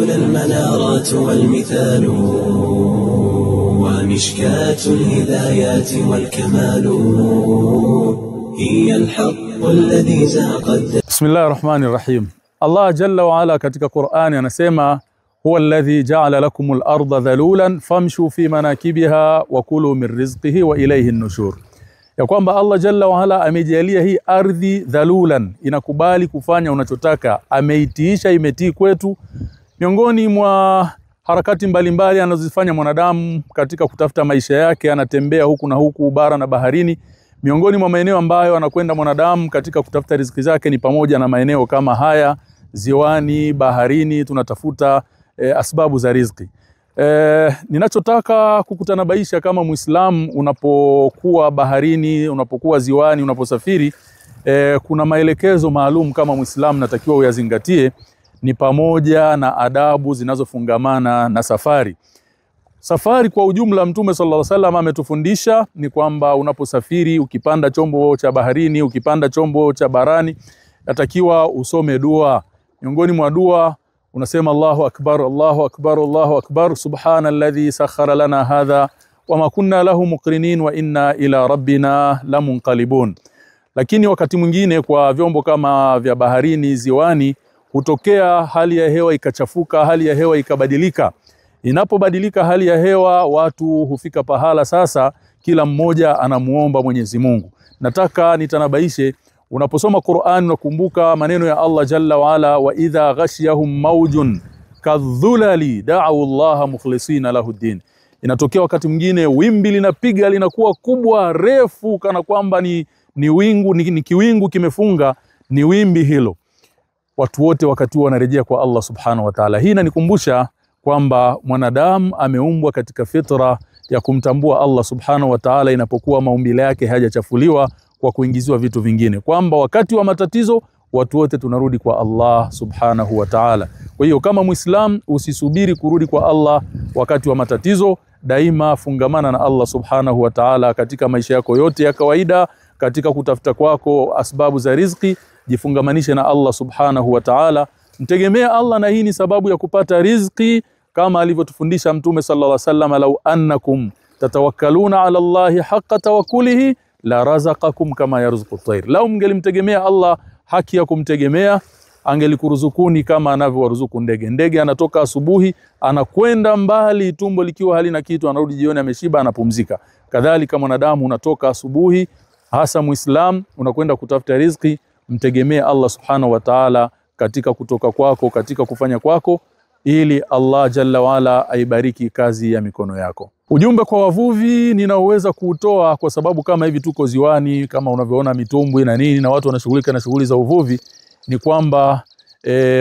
هنا المنارات والمثال ومشكاة الهدايات والكمال هي الحق الذي زاقت. بسم الله الرحمن الرحيم. Allah jalla wa ala katika Qur'ani anasema huwa alladhi ja'ala lakumul arda dhalulan famshu fi manakibiha wa kulu min rizqihi wa ilayhi an-nushur. Ya kwamba Allah jalla wa ala amejalia hii ardhi dhalulan, inakubali kufanya unachotaka, ameitiisha, imetii kwetu. Miongoni mwa harakati mbalimbali anazozifanya mwanadamu katika kutafuta maisha yake, anatembea huku na huku bara na baharini. Miongoni mwa maeneo ambayo anakwenda mwanadamu katika kutafuta riziki zake ni pamoja na maeneo kama haya, ziwani, baharini, tunatafuta asbabu za riziki. Ninachotaka kukutanabaisha kama Muislamu, unapokuwa baharini, unapokuwa ziwani, unaposafiri, kuna maelekezo maalum kama Muislamu natakiwa uyazingatie, ni pamoja na adabu zinazofungamana na safari. Safari kwa ujumla, Mtume sallallahu alaihi wasallam ametufundisha ni kwamba unaposafiri, ukipanda chombo cha baharini, ukipanda chombo cha barani, natakiwa usome dua. Miongoni mwa dua unasema Allahu akbar, Allahu akbar, Allahu akbar, subhanalladhi sakhkhara lana hadha wama kunna lahu muqrinin wa inna ila rabbina lamunqalibun. Lakini wakati mwingine kwa vyombo kama vya baharini, ziwani, hutokea hali ya hewa ikachafuka, hali ya hewa ikabadilika. Inapobadilika hali ya hewa, watu hufika pahala sasa kila mmoja anamuomba Mwenyezi Mungu. Nataka nitanabaishe, unaposoma Qur'an unakumbuka maneno ya Allah jalla wa ala, wa idha ghashiyahum mawjun kadhulali da'u Allah mukhlisina lahu din. Inatokea wakati mwingine wimbi linapiga, linakuwa kubwa, refu, kana kwamba ni wingu, ni kiwingu kimefunga, ni wimbi hilo. Watu wote wakati wanarejea kwa Allah subhanahu wa ta'ala. Hii inanikumbusha kwamba mwanadamu ameumbwa katika fitra ya kumtambua Allah subhanahu wa ta'ala inapokuwa maumbile yake hajachafuliwa kwa kuingiziwa vitu vingine, kwamba wakati wa matatizo watu wote tunarudi kwa Allah subhanahu wa ta'ala. Kwa hiyo kama Muislam usisubiri kurudi kwa Allah wakati wa matatizo, daima fungamana na Allah subhanahu wa ta'ala katika maisha yako yote ya kawaida, katika kutafuta kwako asbabu za riziki, jifungamanishe na Allah subhanahu wa ta'ala. Mtegemea Allah, na hii ni sababu ya kupata riziki, kama alivyotufundisha Mtume sallallahu alaihi wasallam, law annakum tatawakkaluna ala Allahi haqqa tawakkulihi la razaqakum kama yarzuqu at-tayr. Lau mngelimtegemea Allah haki ya kumtegemea, angelikuruzukuni kama anavyowaruzuku ndege. Ndege anatoka asubuhi, anakwenda mbali, tumbo likiwa halina kitu, anarudi jioni ameshiba, anapumzika. Kadhalika mwanadamu, unatoka asubuhi, hasa Muislam, unakwenda kutafuta riziki, mtegemea Allah subhanahu wa ta'ala katika kutoka kwako, katika kufanya kwako, ili Allah jalla wala aibariki kazi ya mikono yako. Ujumbe kwa wavuvi ninaoweza kuutoa, kwa sababu kama hivi tuko ziwani, kama unavyoona mitumbwi na nini, na watu wanashughulika na shughuli za uvuvi, ni kwamba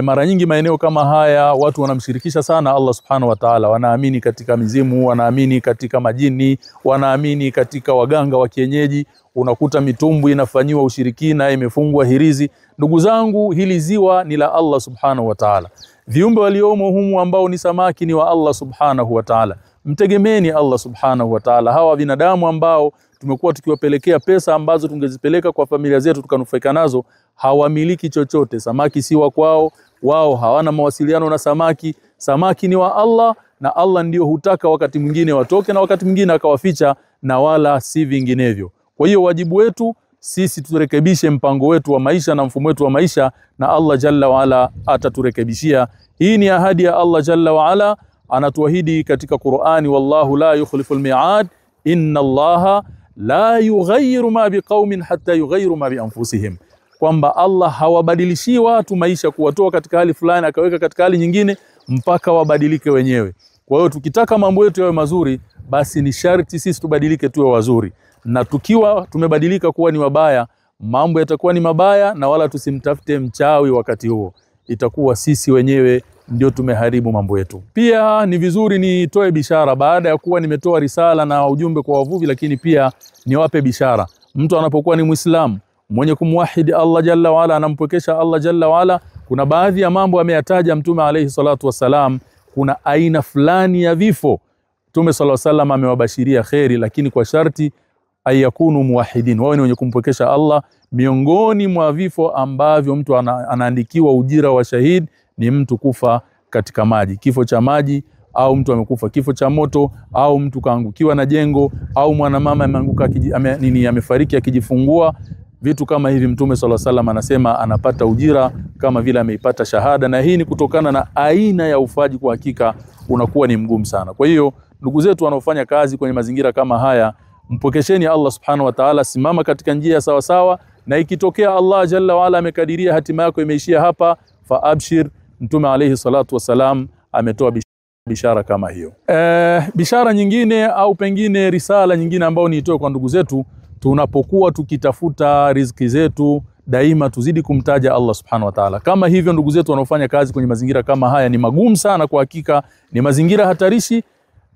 mara nyingi maeneo kama haya watu wanamshirikisha sana Allah subhanahu wa ta'ala. Wanaamini katika mizimu, wanaamini katika majini, wanaamini katika waganga wa kienyeji. Unakuta mitumbwi inafanyiwa ushirikina, imefungwa hirizi. Ndugu zangu, hili ziwa ni la Allah subhanahu wa ta'ala. Viumbe waliomo humu ambao ni samaki ni wa Allah subhanahu wa ta'ala. Mtegemeeni Allah subhanahu wa ta'ala. Hawa binadamu ambao tumekuwa tukiwapelekea pesa ambazo tungezipeleka kwa familia zetu tukanufaika nazo, hawamiliki chochote. Samaki si wa kwao, wao hawana mawasiliano na samaki. Samaki ni wa Allah, na Allah ndio hutaka wakati mwingine watoke na wakati mwingine akawaficha, na wala si vinginevyo. Kwa hiyo wajibu wetu sisi turekebishe mpango wetu wa maisha na mfumo wetu wa maisha, na Allah jalla wa ala ataturekebishia. Hii ni ahadi ya Allah jalla wa ala, anatuahidi katika Qur'ani, wallahu la yukhliful mi'ad, inna Allaha la yughayyiru ma biqaumin hatta yughayyiru ma bi anfusihim. Kwamba Allah hawabadilishi watu maisha, kuwatoa katika hali fulani akaweka katika hali nyingine mpaka wabadilike wenyewe. Kwa hiyo tukitaka mambo yetu yawe mazuri, basi ni sharti sisi tubadilike tuwe wazuri. Na tukiwa tumebadilika kuwa ni wabaya, mambo yatakuwa ni mabaya, na wala tusimtafute mchawi wakati huo. Itakuwa sisi wenyewe ndio tumeharibu mambo yetu. Pia ni vizuri nitoe bishara baada ya kuwa nimetoa risala na ujumbe kwa wavuvi, lakini pia niwape bishara. Mtu anapokuwa ni Muislamu mwenye kumwahidi Allah jalla wa ala, anampwekesha Allah jalla wa ala, kuna baadhi ya mambo ameyataja Mtume alayhi salatu wasalam. Kuna aina fulani ya vifo Mtume sallallahu alayhi wasallam amewabashiria khairi, lakini kwa sharti ayakunu muwahidin, wao ni wenye kumpwekesha Allah. Miongoni mwa vifo ambavyo mtu anaandikiwa ujira wa shahid ni mtu kufa katika maji, kifo cha maji, au mtu amekufa kifo cha moto, au mtu kaangukiwa na jengo, au mwanamama ameanguka amefariki akijifungua. Vitu kama hivi Mtume sallallahu alaihi wasallam anasema anapata ujira kama vile ameipata shahada, na hii ni kutokana na aina ya ufaji, kwa hakika unakuwa ni mgumu sana. Kwa hiyo ndugu zetu wanaofanya kazi kwenye mazingira kama haya, mpokesheni Allah subhanahu wa ta'ala, simama katika njia ya sawa sawa, na ikitokea Allah jalla wa ala amekadiria hatima yako imeishia hapa, fa abshir. Mtume alayhi salatu wasalam ametoa bishara kama hiyo. Bishara nyingine au pengine risala nyingine ambayo niitoe kwa ndugu zetu, tunapokuwa tukitafuta riziki zetu, daima tuzidi kumtaja Allah subhanahu wa ta'ala. Kama hivyo ndugu zetu wanaofanya kazi kwenye mazingira kama haya, ni magumu sana kwa hakika, ni mazingira hatarishi.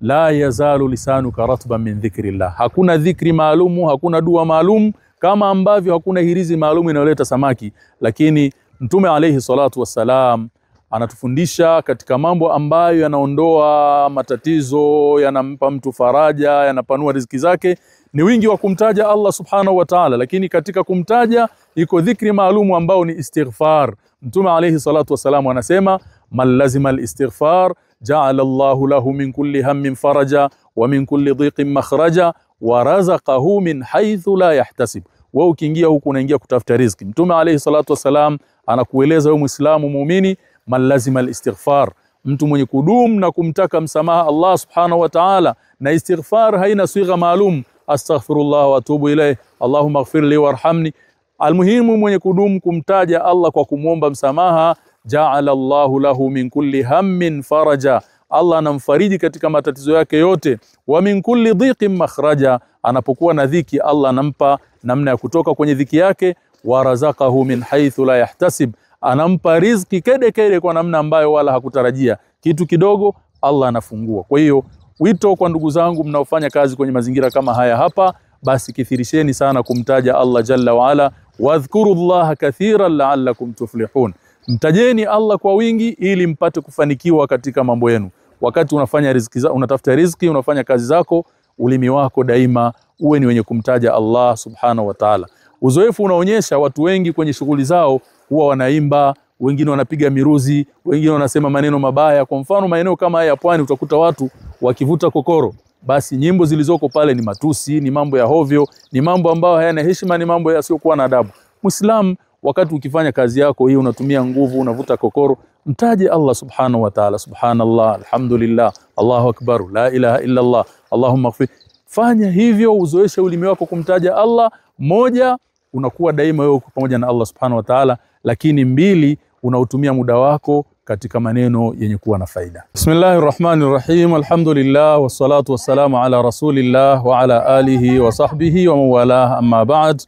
La yazalu lisanuka ratban min dhikrillah. Hakuna dhikri maalumu, hakuna dua maalumu, kama ambavyo hakuna hirizi maalumu inayoleta samaki. Lakini Mtume alayhi salatu wassalam anatufundisha katika mambo ambayo yanaondoa matatizo, yanampa mtu faraja, yanapanua riziki zake, ni wingi wa kumtaja Allah subhanahu wa ta'ala. Lakini katika kumtaja iko dhikri maalumu ambao ni istighfar. Mtume alayhi salatu wassalam anasema, man lazima al-istighfar ja'ala Allahu lahu min kulli hammin faraja wa min kulli dhiqin makhraja wa razaqahu min haythu la yahtasib. Wewe ukiingia huku unaingia kutafuta riziki. Mtume alayhi salatu wasalam anakueleza wewe Muislamu muumini, man lazima al-istighfar, mtu mwenye kudumu na kumtaka msamaha Allah subhanahu wa ta'ala. Na istighfar haina sigha maalum, astaghfirullah wa atubu ilayh, Allahumma ighfir li warhamni. Almuhimu mwenye kudumu kumtaja Allah kwa kumuomba msamaha, ja'ala Allahu lahu min kulli hammin faraja, Allah anamfariji katika matatizo yake yote. Wa min kulli dhiqin makhraja, anapokuwa na dhiki Allah anampa namna ya kutoka kwenye dhiki yake. Wa razaqahu min haythu la yahtasib, anampa riziki kede kede kwa namna ambayo wala hakutarajia. Kitu kidogo Allah anafungua. Kwa hiyo wito kwa ndugu zangu mnaofanya kazi kwenye mazingira kama haya hapa, basi kithirisheni sana kumtaja Allah jalla wa ala, wadhkurullaha kathiran la'allakum tuflihun. Mtajeni Allah kwa wingi ili mpate kufanikiwa katika mambo yenu. Wakati unafanya riziki, unatafuta riziki, unafanya kazi zako, ulimi wako daima uwe ni wenye kumtaja Allah subhanahu wa ta'ala. Uzoefu unaonyesha watu wengi kwenye shughuli zao huwa wanaimba, wengine wanapiga miruzi, wengine wanasema maneno mabaya. Kwa mfano maeneo kama haya ya pwani utakuta watu wakivuta kokoro, basi nyimbo zilizoko pale ni matusi, ni mambo ya hovyo, ni mambo ambayo hayana heshima, ni mambo yasiyokuwa na adabu. Muislam, wakati ukifanya kazi yako hii, unatumia nguvu, unavuta kokoro, mtaje Allah subhanahu wa ta'ala, subhanallah, alhamdulillah, Allahu akbar, la ilaha illa Allah, Allahumma ighfir. Fanya hivyo, uzoeshe ulimi wako kumtaja Allah. Moja, unakuwa daima wewe pamoja na Allah subhanahu wa ta'ala, lakini mbili, unautumia muda wako katika maneno yenye kuwa na faida. Bismillahirrahmanirrahim, alhamdulillah, wassalatu wassalamu ala rasulillah wa ala alihi wa sahbihi wa mawalah, amma ba'd.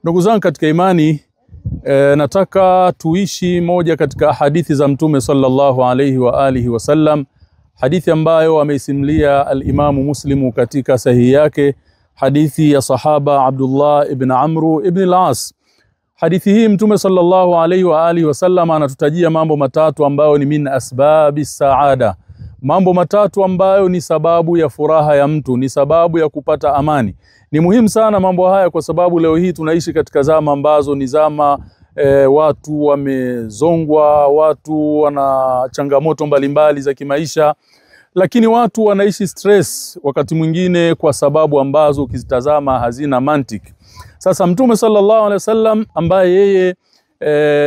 Ndugu zangu katika imani, nataka tuishi moja katika hadithi za Mtume sallallahu alayhi wa alihi wasallam, hadithi ambayo ameisimulia al-Imamu Muslimu katika sahihi yake, hadithi ya sahaba Abdullah ibn Amr ibn al-As. Hadithi hii Mtume sallallahu alayhi wa alihi wasallam anatutajia mambo matatu ambayo ni min asbabi saada, mambo matatu ambayo ni sababu ya furaha ya mtu, ni sababu ya kupata amani. Ni muhimu sana mambo haya kwa sababu leo hii tunaishi katika zama ambazo ni zama watu wamezongwa, watu wana changamoto mbalimbali za kimaisha, lakini watu wanaishi stress wakati mwingine kwa sababu ambazo ukizitazama hazina mantiki. Sasa Mtume sallallahu alaihi wasallam ambaye yeye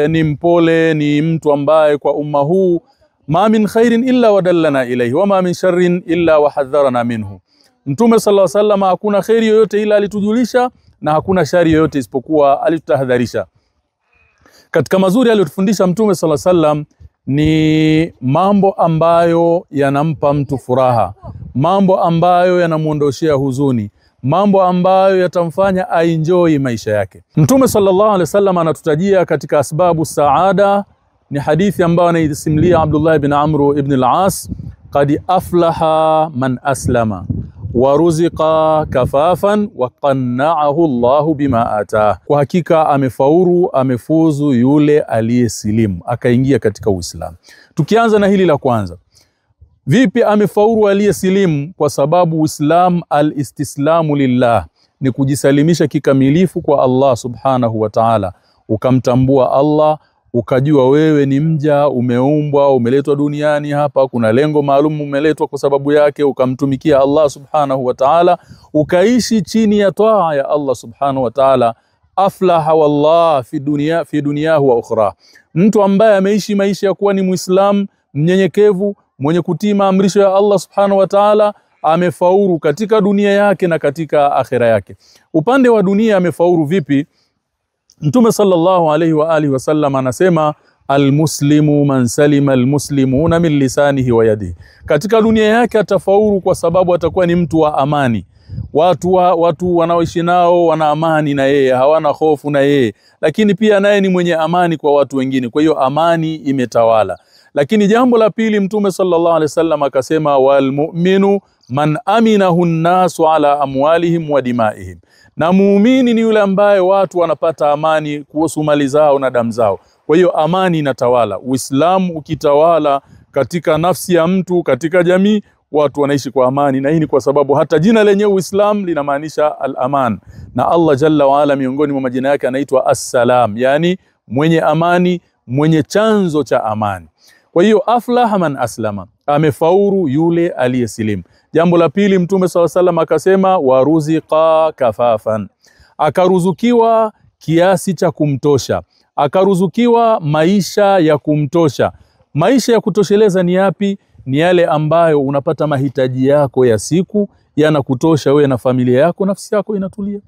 ni mpole, ni mtu ambaye kwa umma huu, ma min khairin illa wadallana ilayhi wa ma min sharrin illa wahadharana minhu. Mtume sallallahu alaihi wasallam hakuna khairi yoyote ila alitujulisha, na hakuna shari yoyote isipokuwa alitutahadharisha. Katika mazuri aliyotufundisha Mtume sallallahu alaihi wasallam ni mambo ambayo yanampa mtu furaha, mambo ambayo yanamuondoshea huzuni, mambo ambayo yatamfanya aenjoy maisha yake. Mtume sallallahu alaihi wasallam anatutajia katika asbabu saada, ni hadithi ambayo anaisimulia Abdullah ibn Amr ibn al-As, qad aflaha man aslama wa ruziqa kafafan wa qanna'ahu Allahu bima ataa. Kwa hakika amefaulu, amefuzu yule aliyesilimu akaingia katika Uislamu. Tukianza na hili la kwanza, vipi amefaulu aliyesilimu? Kwa sababu Uislamu al-istislamu lillah, ni kujisalimisha kikamilifu kwa Allah subhanahu wa ta'ala, ukamtambua Allah, ukajua wewe ni mja, umeumbwa, umeletwa duniani hapa, kuna lengo maalum umeletwa kwa sababu yake, ukamtumikia Allah subhanahu wa ta'ala, ukaishi chini ya taa ya Allah subhanahu wa ta'ala, aflaha wallah fi dunyahu wa ukhra. Mtu ambaye ameishi maisha ya kuwa ni Muislam mnyenyekevu, mwenye kutii amrisho ya Allah subhanahu wa ta'ala, amefaulu katika dunia yake na katika akhera yake. Upande wa dunia amefaulu vipi? Mtume sallallahu alayhi wa alihi wasallam anasema almuslimu man salima almuslimuna min lisanihi wa yadihi. Katika dunia yake atafaulu kwa sababu atakuwa ni mtu wa amani. Watu wanaoishi nao wana amani na yeye, hawana hofu na yeye, lakini pia naye ni mwenye amani kwa watu wengine. Kwa hiyo amani imetawala. Lakini jambo la pili, Mtume sallallahu alaihi wasallam akasema wal mu'minu man aminahu an-nasu ala amwalihim wa dimaihim. Na muumini ni yule ambaye watu wanapata amani kuhusu mali zao na damu zao. Kwa hiyo amani inatawala. Uislamu ukitawala katika nafsi ya mtu, katika jamii, watu wanaishi kwa amani. Na hii ni kwa sababu hata jina lenye Uislamu linamaanisha al-aman. Na Allah jalla wa ala miongoni mwa majina yake anaitwa as-salam, yani mwenye amani, mwenye chanzo cha amani. Kwa hiyo aflaha man aslama, amefaulu yule aliyesilimu. Jambo la pili, Mtume SAW akasema waruziqa kafafan, akaruzukiwa kiasi cha kumtosha, akaruzukiwa maisha ya kumtosha. Maisha ya kutosheleza ni yapi? Ni yale ambayo unapata mahitaji yako ya siku yanakutosha wewe na familia yako, nafsi yako inatulia.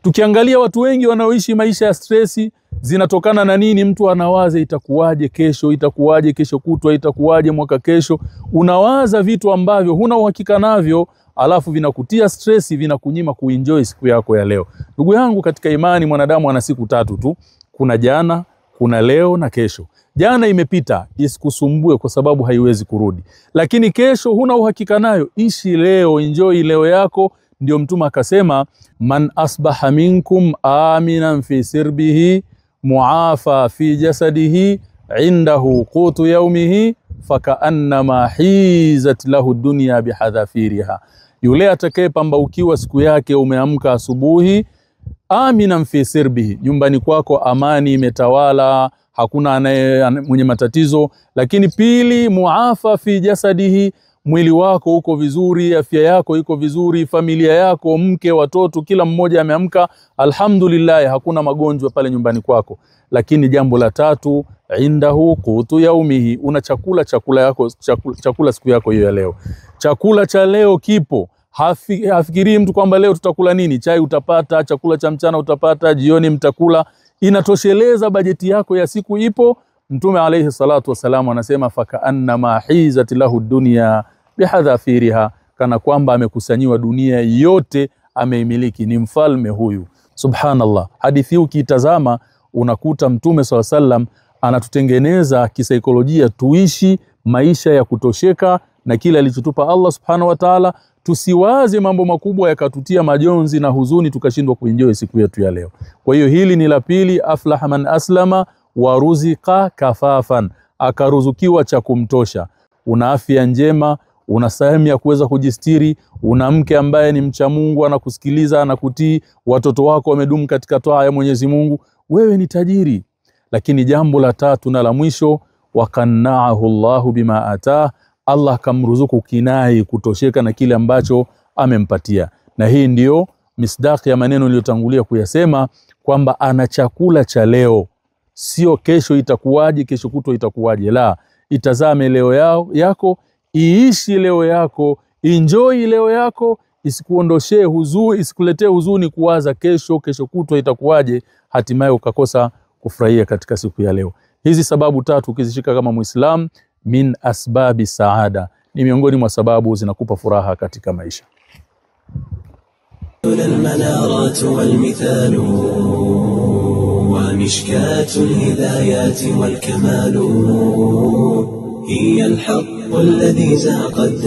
Tukiangalia watu wengi wanaoishi maisha ya stresi, zinatokana na nini? Mtu anawaza itakuwaje kesho, itakuwaje kesho kutwa, itakuwaje mwaka kesho. Unawaza vitu ambavyo huna uhakika navyo, alafu vinakutia stresi, vinakunyima kuenjoy siku yako ya leo. Ndugu yangu katika imani, mwanadamu ana siku 3 tu. Kuna jana, kuna leo na kesho. Jana imepita, isikusumbue kwa sababu haiwezi kurudi. Lakini kesho huna uhakika nayo, ishi leo, enjoy leo yako. Ndio Mtume akasema man asbaha minkum aminan fi sirbihi muafa fi jasadihi indahu qutu yawmihi fakaannama hizat lahu dunya bihadhafiriha. Yule atakayepambaukiwa siku yake, umeamka asubuhi, aminan fi sirbihi, nyumbani kwako amani imetawala, hakuna mwenye matatizo. Lakini pili, muafa fi jasadihi, mwili wako uko vizuri, afya yako iko vizuri, familia yako, mke, watoto, kila mmoja ameamka, alhamdulillah, hakuna magonjwa pale nyumbani kwako. Lakini jambo la tatu, indahu qutu yaumihi, una chakula siku yako hiyo ya leo. Chakula cha leo kipo. Hafikiri mtu kwamba leo tutakula nini. Chai utapata, chakula cha mchana utapata, jioni mtakula. Inatosheleza, bajeti yako ya siku ipo. Mtume alayhi salatu wasalam anasema fakaannama hizat lahu dunya bihadhafiriha, kana kwamba amekusanyiwa dunia yote, ameimiliki, ni mfalme huyu. Subhanallah. Hadithi hii ukitazama unakuta Mtume SAW anatutengeneza kisaikolojia tuishi maisha ya kutosheka na kile alichotupa Allah subhanahu wa ta'ala. Tusiwaze mambo makubwa yakatutia majonzi na huzuni tukashindwa kuenjoy siku yetu ya leo. Kwa hiyo hili ni la pili, aflaha man aslama waruziqa kafafan, akaruzukiwa cha kumtosha. Una afya njema, una sehemu ya kuweza kujistiri, una mke ambaye ni mcha Mungu, anakusikiliza, anakutii, watoto wako wamedumu katika toa ya Mwenyezi Mungu, wewe ni tajiri. Lakini jambo la tatu na la mwisho, wakanna'ahu Allahu bima ataa, Allah kamruzuku kinai, kutosheka na kile ambacho amempatia. Na hii ndiyo misdaki ya maneno niliyotangulia kuyasema kwamba ana chakula cha leo. Sio kesho itakuwaje, kesho kutwa itakuwaje. La, itazame leo yako, iishi leo yako, enjoy leo yako, isikuondoshee huzuni, isikuletee huzuni kuwaza kesho kutwa itakuwaje, hatimaye ukakosa kufurahia katika siku ya leo. Hizi sababu 3 ukizishika kama Muislam, min asbabi saada, ni miongoni mwa sababu zinakupa furaha katika maisha. المنارات والمثال ومشكاة الهدايات والكمال هي الحق الذي زاقت